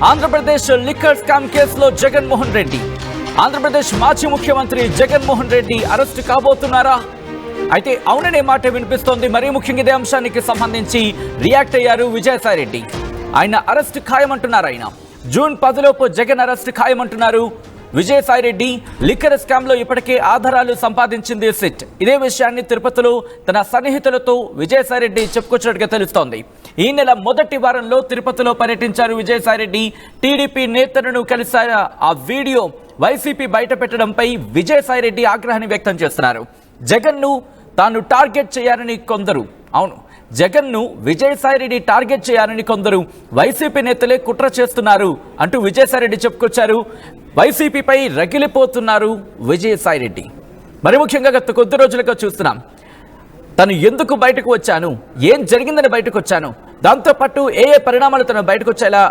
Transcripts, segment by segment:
Andhra Pradesh liquor scam కేసులో జగన్మోహన్ రెడ్డి, ఆంధ్రప్రదేశ్ మాజీ ముఖ్యమంత్రి జగన్మోహన్ రెడ్డి అరెస్ట్ కాబోతున్నారా? అయితే అవుననే మాట వినిపిస్తోంది. మరీ ముఖ్యంగా ఇదే అంశానికి సంబంధించి రియాక్ట్ అయ్యారు విజయసాయి రెడ్డి. ఆయన అరెస్ట్ ఖాయమంటున్నారు. ఆయన జూన్ 10లోపు జగన్ అరెస్ట్ ఖాయమంటున్నారు విజయసాయి రెడ్డి. లిక్కర్ స్కామ్ లో ఇప్పటికే ఆధారాలు సంపాదించింది సిట్. ఇదే విషయాన్ని తిరుపతిలో తన సన్నిహితులతో విజయసాయి రెడ్డి చెప్పుకొచ్చినట్టుగా తెలుస్తోంది. ఈ నెల మొదటి వారంలో తిరుపతిలో పర్యటించారు విజయసాయి రెడ్డి. టీడీపీ నేతలను కలిసారు. ఆ వీడియో వైసీపీ బయట పెట్టడంపై విజయసాయి రెడ్డి ఆగ్రహాన్ని వ్యక్తం చేస్తున్నారు. జగన్ను తాను టార్గెట్ చేయాలని కొందరు, అవును జగన్ను విజయసాయి రెడ్డి టార్గెట్ చేయాలని కొందరు వైసీపీ నేతలే కుట్ర చేస్తున్నారు అంటూ విజయసాయి రెడ్డి చెప్పుకొచ్చారు. వైసీపీపై రగిలిపోతున్నారు విజయసాయి రెడ్డి. మరి ముఖ్యంగా గత కొద్ది రోజులుగా చూస్తున్నాం, తను ఎందుకు బయటకు వచ్చాను, ఏం జరిగిందని బయటకు వచ్చాను, దాంతోపాటు ఏ పరిణామాలు తను బయటకు వచ్చేలా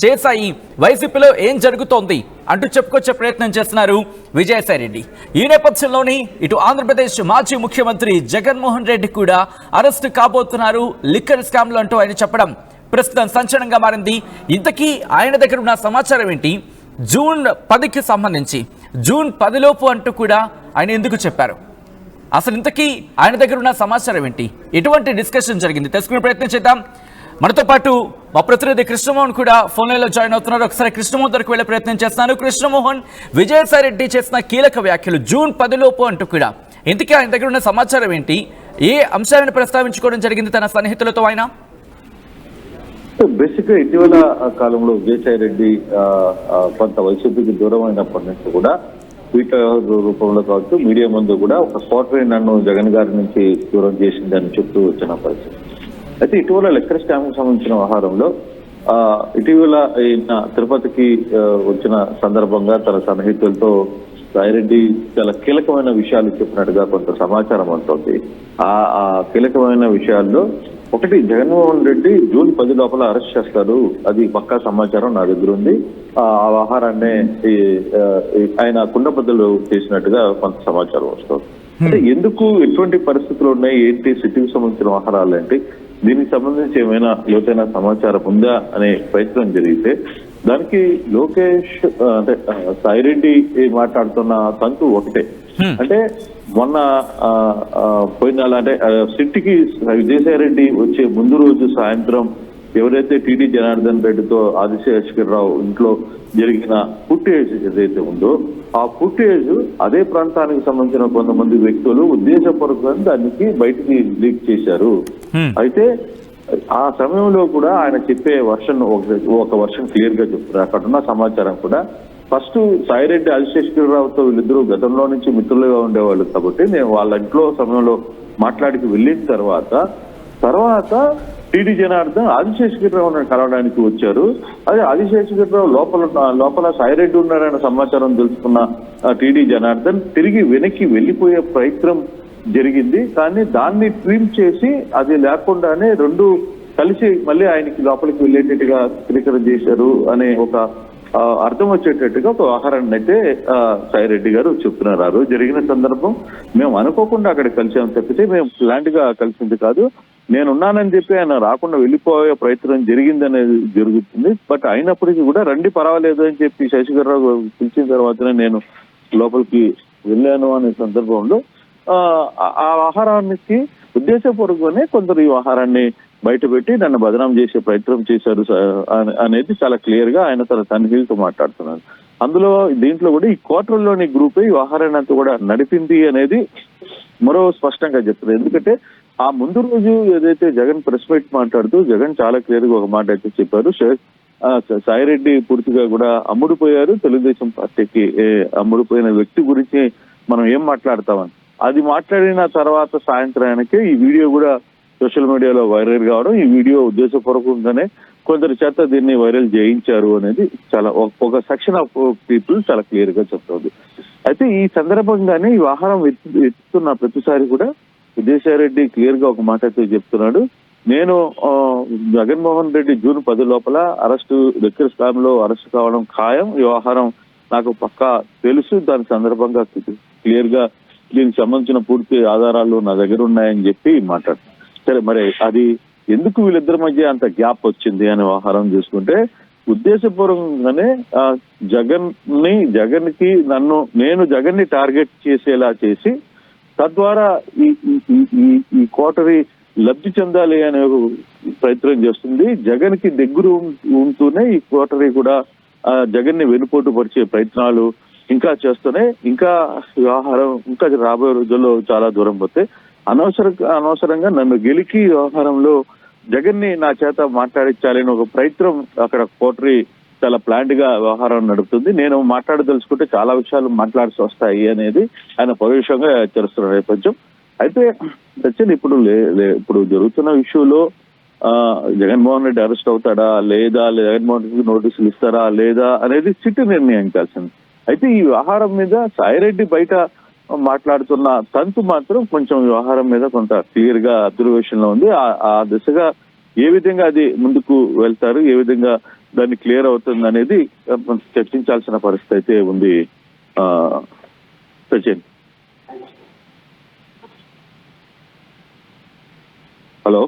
చేశాయి, వైసీపీలో ఏం జరుగుతోంది అంటూ చెప్పుకొచ్చే ప్రయత్నం చేస్తున్నారు విజయసాయి రెడ్డి. ఈ నేపథ్యంలోని ఇటు ఆంధ్రప్రదేశ్ మాజీ ముఖ్యమంత్రి జగన్మోహన్ రెడ్డి కూడా అరెస్టు కాబోతున్నారు లిక్కర్ స్కామ్లు అంటూ ఆయన చెప్పడం ప్రస్తుతం సంచలనంగా మారింది. ఇంతకీ ఆయన దగ్గర ఉన్న సమాచారం ఏంటి? జూన్ 10కి సంబంధించి జూన్ 10లోపు అంటూ కూడా ఆయన ఎందుకు చెప్పారు? అసలు ఇంతకీ ఆయన దగ్గర ఉన్న సమాచారం ఏంటి? ఎటువంటి డిస్కషన్ జరిగింది తెలుసుకునే ప్రయత్నం చేద్దాం. మనతో పాటు మా ప్రతినిధి కృష్ణమోహన్ కూడా ఫోన్ లైన్లో జాయిన్ అవుతున్నారు. ఒకసారి కృష్ణమోహన్ దగ్గరకు వెళ్ళే ప్రయత్నం చేస్తున్నాను. కృష్ణమోహన్, విజయసాయి రెడ్డి చేసిన కీలక వ్యాఖ్యలు జూన్ 10లోపు అంటూ కూడా, ఇంతకీ ఆయన దగ్గర ఉన్న సమాచారం ఏంటి? ఏ అంశాలను ప్రస్తావించుకోవడం జరిగింది తన సన్నిహితులతో ఆయన? బేసిక్ గా ఇటీవల కాలంలో విజయసాయి రెడ్డి కొంత వైసీపీకి దూరం అయినప్పటి నుంచి కూడా ట్విట్టర్ రూపంలో కావచ్చు, మీడియా ముందు కూడా ఒక సాఫ్ట్వేర్ నన్ను జగన్ గారి నుంచి దూరం చేసిందని చెప్తూ వచ్చిన పరిస్థితి. అయితే ఇటీవల లిక్కర్ స్కామ్ కు సంబంధించిన వ్యవహారంలో ఇటీవల తిరుపతికి వచ్చిన సందర్భంగా తన సన్నిహితులతో సాయిరెడ్డి చాలా కీలకమైన విషయాలు చెప్పినట్టుగా కొంత సమాచారం ఉంటుంది. ఆ కీలకమైన విషయాల్లో ఒకటి, జగన్మోహన్ రెడ్డి జూన్ 10 లోపల అరెస్ట్ చేస్తారు, అది పక్కా సమాచారం నా దగ్గర ఉంది. ఆ వ్యవహారాన్ని ఆయన కుండబద్దలు చేసినట్టుగా కొంత సమాచారం వస్తుంది. అంటే ఎందుకు, ఎటువంటి పరిస్థితులు ఉన్నాయి, ఏంటి, సిటీకి సంబంధించిన వ్యవహారాలు ఏంటి, దీనికి సంబంధించి ఏమైనా లోతైన సమాచారం ఉందా అనే ప్రయత్నం జరిగితే దానికి లోకేష్ అంటే సాయిరెడ్డి మాట్లాడుతున్న తంతు ఒకటే. అంటే మొన్న పోయిన అంటే సిట్టికి విజయసాయి రెడ్డి వచ్చే ముందు రోజు సాయంత్రం ఎవరైతే టీడీ జనార్దన్ రెడ్డితో ఆదిశేషగిరిరావు ఇంట్లో జరిగిన ఫుటేజ్ ఏదైతే ఉందో ఆ ఫుటేజ్ అదే ప్రాంతానికి సంబంధించిన కొంతమంది వ్యక్తులు ఉద్దేశపూర్వకంగా దానికి బయటికి లీక్ చేశారు. అయితే ఆ సమయంలో కూడా ఆయన చెప్పే వర్షన్ ఒక వర్షన్ క్లియర్ గా చెప్తారు. అక్కడ ఉన్న సమాచారం కూడా ఫస్ట్ సాయిరెడ్డి ఆదిశేషగిరిరావుతో వీళ్ళిద్దరూ గతంలో నుంచి మిత్రులుగా ఉండేవాళ్ళు కాబట్టి నేను వాళ్ళ ఇంట్లో సమయంలో మాట్లాడికి వెళ్ళిన తర్వాత టీడీ జనార్దన్ ఆదిశేషగిరిరావు కలవడానికి వచ్చారు. అదే ఆదిశేషగిరిరావు లోపల సాయిరెడ్డి ఉన్నారన్న సమాచారం తెలుసుకున్న టీడీ జనార్దన్ తిరిగి వెనక్కి వెళ్ళిపోయే ప్రయత్నం జరిగింది. కానీ దాన్ని ట్విమ్ చేసి అది లేకుండానే రెండు కలిసి మళ్ళీ ఆయనకి లోపలికి వెళ్ళేటట్టుగా చిత్రీకరణ చేశారు అనే ఒక అర్థం వచ్చేటట్టుగా ఒక వ్యవహారాన్ని అయితే సాయిరెడ్డి గారు చెప్తున్నారు. ఆ రోజు జరిగిన సందర్భం మేము అనుకోకుండా అక్కడ కలిసాము తప్పితే మేము ప్లాంట్ గా కలిసింది కాదు. నేనున్నానని చెప్పి ఆయన రాకుండా వెళ్ళిపోయే ప్రయత్నం జరిగిందనేది జరుగుతుంది. బట్ అయినప్పటికీ కూడా రండి పర్వాలేదు అని చెప్పి శశిధర్రావు పిలిచిన తర్వాతనే నేను లోపలికి వెళ్ళాను అనే సందర్భంలో ఆ వ్యవహారానికి ఉద్దేశపూర్వకంగానే కొందరు ఈ వ్యవహారాన్ని బయటపెట్టి నన్ను బదనాం చేసే ప్రయత్నం చేశారు అనేది చాలా క్లియర్ గా ఆయన తన సన్నిహితులతో మాట్లాడుతున్నారు. అందులో దీంట్లో కూడా ఈ కోటర్లోని గ్రూపే ఈ వ్యవహారాన్ని అంతా కూడా నడిపింది అనేది మరో స్పష్టంగా చెప్తున్నారు. ఎందుకంటే ఆ ముందు రోజు ఏదైతే జగన్ ప్రెస్ మీట్ మాట్లాడుతూ జగన్ చాలా క్లియర్ గా ఒక మాట అయితే చెప్పారు, సాయిరెడ్డి పూర్తిగా కూడా అమ్ముడుపోయారు, తెలుగుదేశం పార్టీకి అమ్ముడుపోయిన వ్యక్తి గురించి మనం ఏం మాట్లాడతామని. అది మాట్లాడిన తర్వాత సాయంత్రానికి ఈ వీడియో కూడా సోషల్ మీడియాలో వైరల్ కావడం, ఈ వీడియో ఉద్దేశపూర్వకంగానే కొందరి చేత దీన్ని వైరల్ చేయించారు అనేది చాలా ఒక సెక్షన్ ఆఫ్ పీపుల్ చాలా క్లియర్ గా చెప్తుంది. అయితే ఈ సందర్భంగానే ఈ వ్యవహారం ఎత్తుతున్న ప్రతిసారి కూడా విజయసాయి రెడ్డి క్లియర్ గా ఒక మాట అయితే చెప్తున్నాడు, నేను జగన్మోహన్ రెడ్డి జూన్ 10 లోపల లిక్కర్ స్కామ్ లో అరెస్ట్ కావడం ఖాయం, ఈ వ్యవహారం నాకు పక్కా తెలుసు, దాని సందర్భంగా క్లియర్ గా దీనికి సంబంధించిన పూర్తి ఆధారాలు నా దగ్గర ఉన్నాయని చెప్పి మాట్లాడుతున్నాను. సరే, మరి అది ఎందుకు వీళ్ళిద్దరి మధ్య అంత గ్యాప్ వచ్చింది అనే వ్యవహారం చూసుకుంటే ఉద్దేశపూర్వకంగానే నేను జగన్ ని టార్గెట్ చేసేలా చేసి తద్వారా ఈ కోటరీ లబ్ధి చెందాలి అనే ప్రయత్నం చేస్తుంది. జగన్ కి దగ్గర ఉంటూనే ఈ కోటరీ కూడా జగన్ ని వెనుపోటు పరిచే ప్రయత్నాలు ఇంకా చేస్తూనే ఇంకా వ్యవహారం ఇంకా రాబోయే రోజుల్లో చాలా దూరం పోతే అనవసరంగా నన్ను గెలికి వ్యవహారంలో జగన్ ని నా చేత మాట్లాడించాలని ఒక ప్రయత్నం అక్కడ కోటరీ చాలా ప్లాంట్ గా వ్యవహారం నడుపుతుంది. నేను మాట్లాడదలుచుకుంటే చాలా విషయాలు మాట్లాడాల్సి వస్తాయి అనేది ఆయన పరోక్షంగా హెచ్చరిస్తున్న నేపథ్యం. అయితే సచిన్ ఇప్పుడు జరుగుతున్న ఇష్యూలో జగన్మోహన్ రెడ్డి అరెస్ట్ అవుతాడా లేదా, జగన్మోహన్ రెడ్డికి నోటీసులు ఇస్తారా లేదా అనేది సిట్ నిర్ణయించాల్సింది. అయితే ఈ వ్యవహారం మీద సాయిరెడ్డి బయట మాట్లాడుతున్న తంతు మాత్రం కొంచెం వ్యవహారం మీద కొంత క్లియర్ గా అబ్జర్వేషన్ లో ఉంది. ఆ దిశగా ఏ విధంగా అది ముందుకు వెళ్తారు, ఏ విధంగా దాన్ని క్లియర్ అవుతుంది అనేది చర్చించాల్సిన పరిస్థితి అయితే ఉంది. సచిన్, హలో.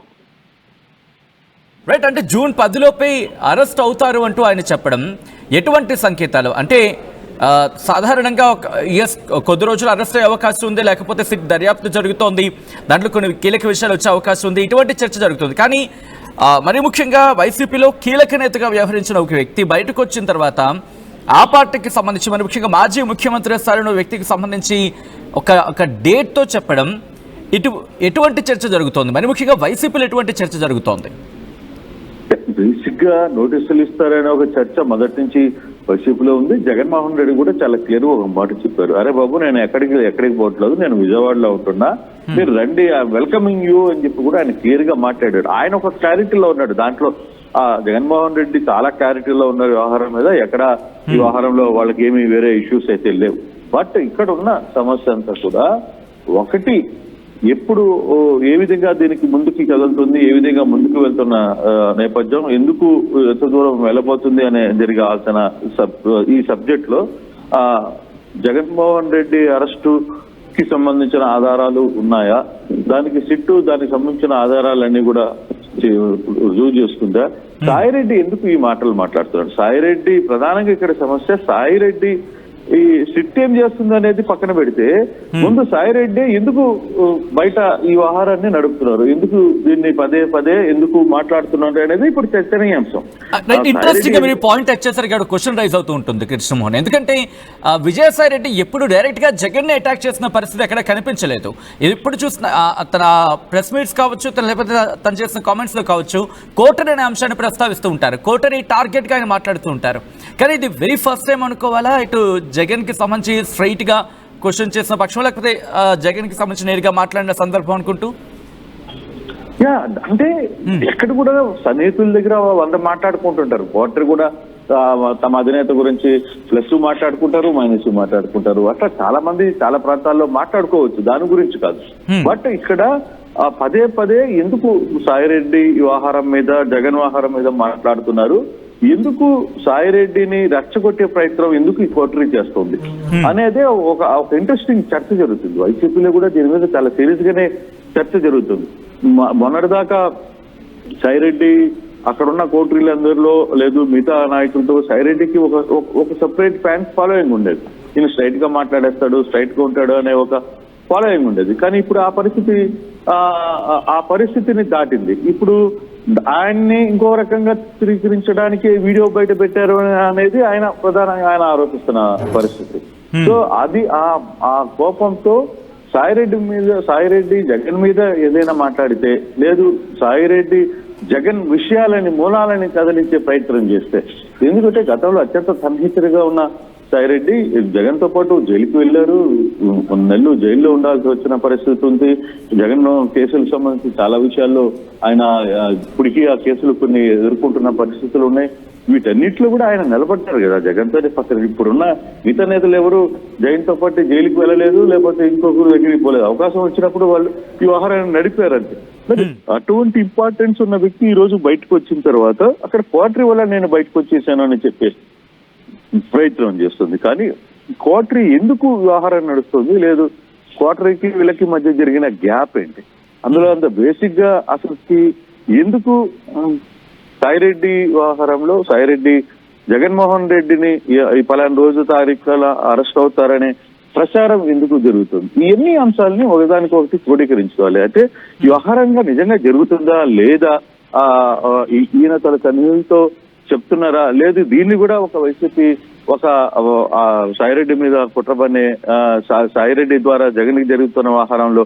రైట్, అంటే జూన్ 10లోపే అరెస్ట్ అవుతారు అంటూ ఆయన చెప్పడం ఎటువంటి సంకేతాలు? అంటే సాధారణంగా కొద్ది రోజులు అరెస్ట్ అయ్యే అవకాశం ఉంది, లేకపోతే సిట్ దర్యాప్తు జరుగుతోంది, దాంట్లో కొన్ని కీలక విషయాలు వచ్చే అవకాశం ఉంది, ఇటువంటి చర్చ జరుగుతుంది. కానీ మరి ముఖ్యంగా వైసీపీలో కీలక నేతగా వ్యవహరించిన ఒక వ్యక్తి బయటకు వచ్చిన తర్వాత ఆ పార్టీకి సంబంధించి మరి ముఖ్యంగా మాజీ ముఖ్యమంత్రి స్థాయిలో వ్యక్తికి సంబంధించి ఒక డేట్తో చెప్పడం ఎటువంటి చర్చ జరుగుతోంది? మరి ముఖ్యంగా వైసీపీలో ఎటువంటి చర్చ జరుగుతోంది? బేసిక్ గా నోటీసులు ఇస్తారనే ఒక చర్చ మొదటి నుంచి వైసీపీలో ఉంది. జగన్మోహన్ రెడ్డి కూడా చాలా క్లియర్ ఒక మాట చెప్పారు, అరే బాబు నేను ఎక్కడికి పోవట్లేదు, నేను విజయవాడలో ఉంటున్నా, మీరు రండి, వెల్కమింగ్ యూ అని చెప్పి కూడా ఆయన క్లియర్ గా మాట్లాడాడు. ఆయన ఒక క్లారిటీలో ఉన్నాడు. దాంట్లో జగన్మోహన్ రెడ్డి చాలా క్లారిటీలో ఉన్న వ్యవహారం మీద ఎక్కడ ఈ వ్యవహారంలో వాళ్ళకి ఏమీ వేరే ఇష్యూస్ అయితే లేవు. బట్ ఇక్కడ ఉన్న సమస్య అంతా కూడా ఒకటి, ఎప్పుడు ఏ విధంగా దీనికి ముందుకి కదులుతుంది, ఏ విధంగా ముందుకు వెళ్తున్న నేపథ్యం, ఎందుకు ఎంత దూరం వెళ్ళబోతుంది అనే జరిగాల్సిన ఈ సబ్జెక్ట్ లో జగన్మోహన్ రెడ్డి అరెస్టుకి సంబంధించిన ఆధారాలు ఉన్నాయా, దానికి దానికి సంబంధించిన ఆధారాలన్నీ కూడా రుజువు చేసుకుందా, సాయిరెడ్డి ఎందుకు ఈ మాటలు మాట్లాడుతున్నాడు? సాయిరెడ్డి ప్రధానంగా ఇక్కడ సమస్య, సాయిరెడ్డి ఈ సిట్ ఏం చేస్తుంది అనేది పక్కన పెడితే ముందు సాయిరెడ్డి ఎందుకు బయట ఈ వ్యవహారాన్ని నడుపుతున్నారు, ఎందుకు దీన్ని పదే ఎందుకు మాట్లాడుతున్నారు అనేది ఇప్పుడు చర్చనీయాంశం. ఇంట్రెస్టింగ్ గా మీరు పాయింట్ వచ్చేసరికి క్వశ్చన్ రైజ్ అవుతూ ఉంటుంది కృష్ణమోహన్. ఎందుకంటే విజయసాయి రెడ్డి ఎప్పుడు డైరెక్ట్ గా జగన్ ని అటాక్ చేసిన పరిస్థితి ఎక్కడ కనిపించలేదు. ఎప్పుడు చూసిన తన ప్రెస్ మీట్స్ కావచ్చు, లేకపోతే తను చేసిన కామెంట్స్ లో కావచ్చు, కోటరీ అనే అంశాన్ని ప్రస్తావిస్తూ ఉంటారు, కోటరీ టార్గెట్ గా ఆయన మాట్లాడుతూ ఉంటారు. కానీ ఇది వెరీ ఫస్ట్ టైం అనుకోవాలా ఇటు జగన్ కి సంబంధించి స్ట్రైట్ గా క్వశ్చన్ చేసిన పక్షం, లేకపోతే జగన్ కి సంబంధించి నేరుగా మాట్లాడిన సందర్భం అనుకుంటూ? అంటే ఎక్కడ కూడా సన్నిహితుల దగ్గర 100 మాట్లాడుకుంటుంటారు. కోటరీ కూడా తమ అధినేత గురించి ప్లస్ మాట్లాడుకుంటారు, మైనస్ మాట్లాడుకుంటారు. అట్లా చాలా మంది చాలా ప్రాంతాల్లో మాట్లాడుకోవచ్చు, దాని గురించి కాదు. బట్ ఇక్కడ పదే ఎందుకు సాయిరెడ్డి వ్యవహారం మీద, జగన్ వ్యవహారం మీద మాట్లాడుతున్నారు, ఎందుకు సాయిరెడ్డిని రెచ్చగొట్టే ప్రయత్నం ఎందుకు ఈ కోటరీ చేస్తుంది అనేది ఒక ఇంట్రెస్టింగ్ చర్చ జరుగుతుంది. వైసీపీలో కూడా దీని మీద చాలా సీరియస్ గానే చర్చ జరుగుతుంది. మొన్నటిదాకా సాయిరెడ్డి అక్కడున్న కోటరీలందరిలో లేదు, మిగతా నాయకులతో సాయిరెడ్డికి ఒక సెపరేట్ ఫ్యాన్స్ ఫాలోయింగ్ ఉండేది. ఈయన స్ట్రైట్ గా మాట్లాడేస్తాడు, స్ట్రైట్ గా ఉంటాడు అనే ఒక ఫాలోయింగ్ ఉండేది. కానీ ఇప్పుడు ఆ పరిస్థితిని దాటింది. ఇప్పుడు ఆయన్ని ఇంకో రకంగా చిత్రీకరించడానికి వీడియో బయట పెట్టారు అనేది ప్రధానంగా ఆయన ఆరోపిస్తున్న పరిస్థితి. సో అది ఆ కోపంతో సాయిరెడ్డి జగన్ మీద ఏదైనా మాట్లాడితే, లేదు సాయిరెడ్డి జగన్ విషయాలని మూలాలని కదిలించే ప్రయత్నం చేస్తే, ఎందుకంటే గతంలో అత్యంత సన్నిహితుడిగా ఉన్న సాయిరెడ్డి జగన్ తో పాటు జైలుకి వెళ్లారు, 1 నెలలు జైల్లో ఉండాల్సి వచ్చిన పరిస్థితి ఉంది. జగన్ కేసులకు సంబంధించి చాలా విషయాల్లో ఆయన ఇప్పటికీ ఆ కేసులు కొన్ని ఎదుర్కొంటున్న పరిస్థితులు ఉన్నాయి. వీటన్నిటిలో కూడా ఆయన నిలబడ్డారు కదా జగన్ తోటి. పక్కన ఇప్పుడున్న మిగతా నేతలు ఎవరు జగన్ తో పాటు జైలుకి వెళ్ళలేదు, లేకపోతే ఇంకొకరు దగ్గరికి పోలేదు. అవకాశం వచ్చినప్పుడు వాళ్ళు ఈ వ్యవహారాన్ని నడిపారంటే. అటువంటి ఇంపార్టెన్స్ ఉన్న వ్యక్తి ఈ రోజు బయటకు వచ్చిన తర్వాత అక్కడ కోటరీ వల్ల నేను బయటకు వచ్చేసాను అని చెప్పేసి ప్రయత్నం చేస్తుంది. కానీ కోటరీ ఎందుకు వ్యవహారం నడుస్తుంది, లేదు కోటరీకి వీళ్ళకి మధ్య జరిగిన గ్యాప్ ఏంటి, అందులో అంత బేసిక్ గా అసలుకి ఎందుకు సాయిరెడ్డి వ్యవహారంలో సాయిరెడ్డి జగన్మోహన్ రెడ్డిని ఈ పలానా రోజు తారీఖుల అరెస్ట్ అవుతారనే ప్రచారం ఎందుకు జరుగుతుంది? ఇవన్నీ అంశాలని ఒకదానికొకటి క్రోడీకరించుకోవాలి. అంటే వ్యవహారంగా నిజంగా జరుగుతుందా లేదా, ఈయన తన కన్నులతో చెప్తున్నారా లేదు, దీన్ని కూడా ఒక వైసీపీ ఒక సాయిరెడ్డి మీద కుట్రపన్నే సాయిరెడ్డి ద్వారా జగన్ కి జరుగుతున్న వ్యవహారంలో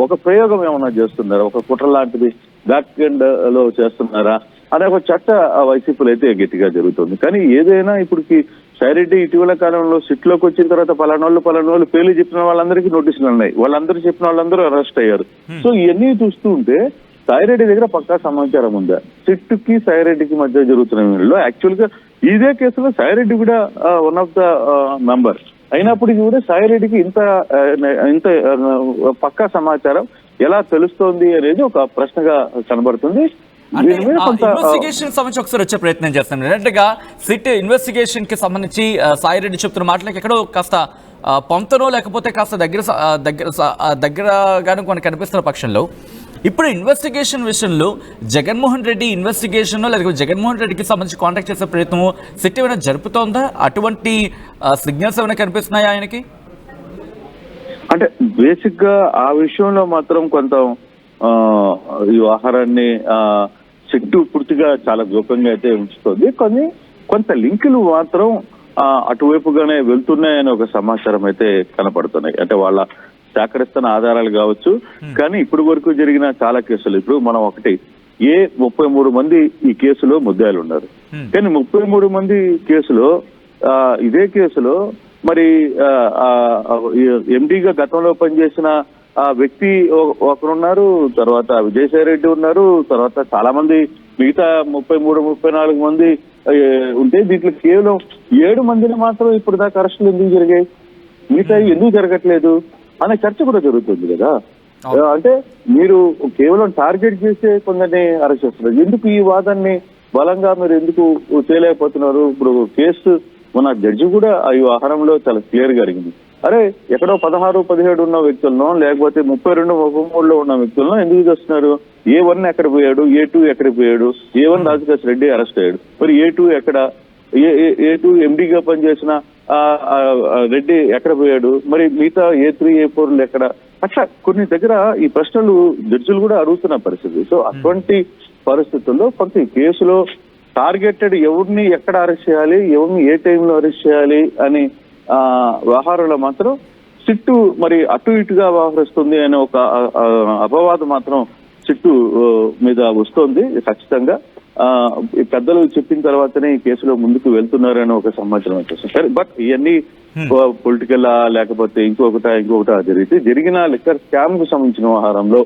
ఒక ప్రయోగం ఏమన్నా చేస్తున్నారా, ఒక కుట్ర లాంటిది బ్యాక్ ఎండ్ లో చేస్తున్నారా అనే ఒక చట్ట వైసీపీలో అయితే గట్టిగా జరుగుతుంది. కానీ ఏదైనా ఇప్పటికి సాయిరెడ్డి ఇటీవల కాలంలో సిట్ లోకి వచ్చిన తర్వాత పలానోళ్ళు పేర్లు చెప్పిన వాళ్ళందరికీ నోటీసులు ఉన్నాయి, వాళ్ళందరూ చెప్పిన వాళ్ళందరూ అరెస్ట్ అయ్యారు. సో ఇవన్నీ చూస్తూ ఉంటే సాయిరెడ్డి దగ్గర పక్కా సమాచారం ఉందా? సిట్ కి సాయిరెడ్డికి మధ్య జరుగుతున్న వీళ్ళలో యాక్చువల్ గా ఇదే కేసులో సాయిరెడ్డి కూడా వన్ ఆఫ్ ద మెంబర్ అయినప్పటికీ కూడా సాయిరెడ్డికి ఇంత పక్కా సమాచారం ఎలా తెలుస్తోంది అనేది ఒక ప్రశ్నగా కనబడుతుంది. ఇన్వెస్టిగేషన్ సంబంధించి ఒకసారి వచ్చే ప్రయత్నం చేస్తాం. డైరెక్ట్గా సిట్ ఇన్వెస్టిగేషన్ కి సంబంధించి సాయిరెడ్డి చెప్తున్న మాటలకి ఎక్కడో కాస్త పొంతనో లేకపోతే కాస్త దగ్గరగాను మనకు కనిపిస్తున్న పక్షంలో ఇప్పుడు ఇన్వెస్టిగేషన్ విషయంలో జగన్మోహన్ రెడ్డి ఇన్వెస్టిగేషన్ లేకపోతే జగన్మోహన్ రెడ్డికి సంబంధించి కాంటాక్ట్ చేసే ప్రయత్నము సిట్ ఏమైనా జరుపుతోందా? అటువంటి సిగ్నల్స్ ఏమైనా కనిపిస్తున్నాయా ఆయనకి? అంటే బేసిక్ గా ఆ విషయంలో మాత్రం కొంత ఈ వ్యవహారాన్ని సిట్టు పూర్తిగా చాలా గోప్యంగా అయితే ఉంచుతుంది. కానీ కొంత లింకులు మాత్రం అటువైపుగానే వెళ్తున్నాయని ఒక సమాచారం అయితే కనపడుతున్నాయి. అంటే వాళ్ళ సేకరిస్తున్న ఆధారాలు కావచ్చు. కానీ ఇప్పటి వరకు జరిగిన చాలా కేసులు, ఇప్పుడు మనం ఒకటి 33 మంది ఈ కేసులో ముద్దాయిలు ఉన్నారు. కానీ 33 మంది కేసులో ఇదే కేసులో మరి ఎండీగా గతంలో పనిచేసిన వ్యక్తి ఒకరున్నారు, తర్వాత విజయసాయి రెడ్డి ఉన్నారు, తర్వాత చాలా మంది మిగతా 33-34 మంది ఉంటే దీంట్లో కేవలం 7 మందిని మాత్రం ఇప్పుడు దాకా అరెస్టులు ఎందుకు జరిగాయి, మిగతా ఎందుకు జరగట్లేదు అనే చర్చ కూడా జరుగుతుంది కదా. అంటే మీరు కేవలం టార్గెట్ చేసే కొందరిని అరెస్ట్ చేస్తున్నారు, ఎందుకు ఈ వాదాన్ని బలంగా మీరు ఎందుకు చేయలేకపోతున్నారు? ఇప్పుడు కేసు మన జడ్జి కూడా ఈ వ్యవహారంలో చాలా క్లియర్ గా అడిగింది, అరే ఎక్కడో 16-17 ఉన్న వ్యక్తులను లేకపోతే 32-33లో ఉన్న వ్యక్తులను ఎందుకు చేస్తున్నారు? A1 ఎక్కడ పోయాడు, A2 ఎక్కడ పోయాడు, A1 రాజకేశ్ రెడ్డి అరెస్ట్ అయ్యాడు, మరి A2 ఎక్కడ, A2 ఎండీగా పనిచేసిన రెడ్డి ఎక్కడ పోయాడు, మరి మిగతా A3 A4 ఎక్కడ? అట్లా కొన్ని దగ్గర ఈ ప్రశ్నలు జడ్జిలు కూడా అడుగుతున్న పరిస్థితి. సో అటువంటి పరిస్థితుల్లో కొంత ఈ కేసులో టార్గెటెడ్ ఎవరిని ఎక్కడ అరెస్ట్ చేయాలి, ఎవరిని ఏ టైంలో అరెస్ట్ చేయాలి అని వ్యవహారంలో మాత్రం సిట్టు మరి అటు ఇటుగా వ్యవహరిస్తుంది అనే ఒక అపవాదం మాత్రం సిట్టు మీద వస్తోంది. ఖచ్చితంగా పెద్దలు చెప్పిన తర్వాతనే ఈ కేసులో ముందుకు వెళ్తున్నారని ఒక సమాచారం వచ్చేస్తుంది. బట్ ఇవన్నీ పొలిటికల్ లేకపోతే ఇంకొకటా జరిగిన లిక్కర్ స్కామ్ కు సంబంధించిన వ్యవహారంలో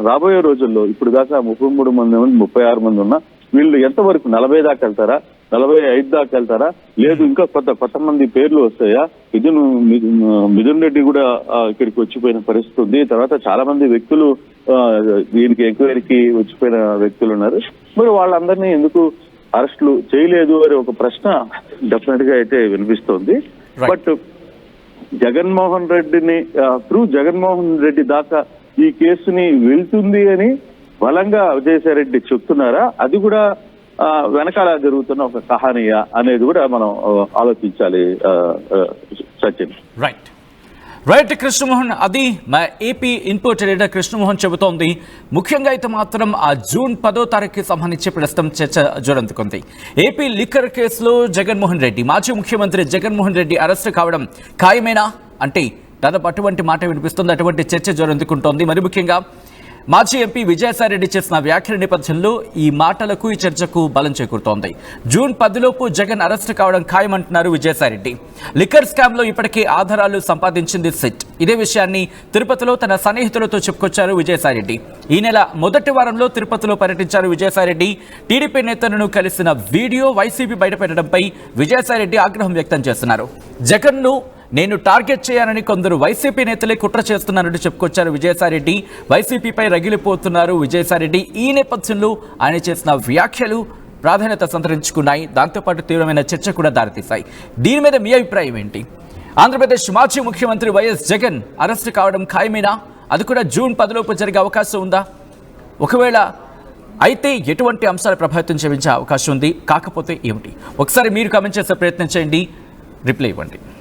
రాబోయే రోజుల్లో ఇప్పుడు దాకా 33 మంది 36 మంది ఉన్నా వీళ్ళు ఎంతవరకు 40 దాకా వెళ్తారా, 45 దాకా వెళ్తారా, లేదు ఇంకా కొత్త మంది పేర్లు వస్తాయా? మిథున్ రెడ్డి కూడా ఇక్కడికి వచ్చిపోయిన పరిస్థితి ఉంది. తర్వాత చాలా మంది వ్యక్తులు దీనికి ఎంక్వైరీకి వచ్చిపోయిన వ్యక్తులు ఉన్నారు. మరి వాళ్ళందరినీ ఎందుకు అరెస్టులు చేయలేదు అనే ఒక ప్రశ్న డెఫినెట్ గా అయితే వినిపిస్తోంది. బట్ జగన్మోహన్ రెడ్డి దాకా ఈ కేసుని వెళ్తుంది అని బలంగా విజయసాయి రెడ్డి చెప్తున్నారా? అది కూడా వెనకాల జరుగుతున్న ఒక కహానీయా అనేది కూడా మనం ఆలోచించాలి సచిన్. రైట్ కృష్ణమోహన్, అది మా ఏపీ ఇన్పుట్ ఎడిటర్ కృష్ణమోహన్ చెబుతోంది. ముఖ్యంగా అయితే మాత్రం ఆ జూన్ 10వ తారీఖుకి సంబంధించి ప్రస్తుతం చర్చ జోరందుకుంది. ఏపీ లిక్కర్ కేసులో జగన్మోహన్ రెడ్డి, మాజీ ముఖ్యమంత్రి జగన్మోహన్ రెడ్డి అరెస్టు కావడం ఖాయమేనా అంటే దాదాపు అటువంటి మాట వినిపిస్తుంది, అటువంటి చర్చ జోరందుకుంటోంది. మరి ముఖ్యంగా మాజీ ఎంపీ విజయసాయి రెడ్డి చేసిన వ్యాఖ్యల నేపథ్యంలో ఈ మాటలకు ఈ చర్చకు బలం చేకూరుతోంది. జూన్ 10లోపు జగన్ అరెస్టు కావడం ఖాయమంటున్నారు విజయసాయి రెడ్డి. లిక్కర్ స్కామ్ లో ఇప్పటికే ఆధారాలు సంపాదించింది సిట్. ఇదే విషయాన్ని తిరుపతిలో తన సన్నిహితులతో చెప్పుకొచ్చారు విజయసాయి రెడ్డి. ఈ నెల మొదటి వారంలో తిరుపతిలో పర్యటించారు విజయసాయి రెడ్డి. టీడీపీ నేతలను కలిసిన వీడియో వైసీపీ బయటపెట్టడంపై విజయసాయి రెడ్డి ఆగ్రహం వ్యక్తం చేస్తున్నారు. జగన్ను నేను టార్గెట్ చేయాలని కొందరు వైసీపీ నేతలే కుట్ర చేస్తున్నారంటూ చెప్పుకొచ్చారు విజయసాయి రెడ్డి. వైసీపీపై రగిలిపోతున్నారు విజయసాయి రెడ్డి. ఈ నేపథ్యంలో ఆయన చేసిన వ్యాఖ్యలు ప్రాధాన్యత సంతరించుకున్నాయి. దాంతోపాటు తీవ్రమైన చర్చ కూడా దారితీశాయి. దీని మీద మీ అభిప్రాయం ఏంటి? ఆంధ్రప్రదేశ్ మాజీ ముఖ్యమంత్రి వైఎస్ జగన్ అరెస్టు కావడం ఖాయమేనా? అది కూడా జూన్ 10లోపు జరిగే అవకాశం ఉందా? ఒకవేళ అయితే ఎటువంటి అంశాలు ప్రభావితం చేయించే అవకాశం ఉంది, కాకపోతే ఏమిటి? ఒకసారి మీరు కామెంట్ చేసే ప్రయత్నం చేయండి, రిప్లై ఇవ్వండి.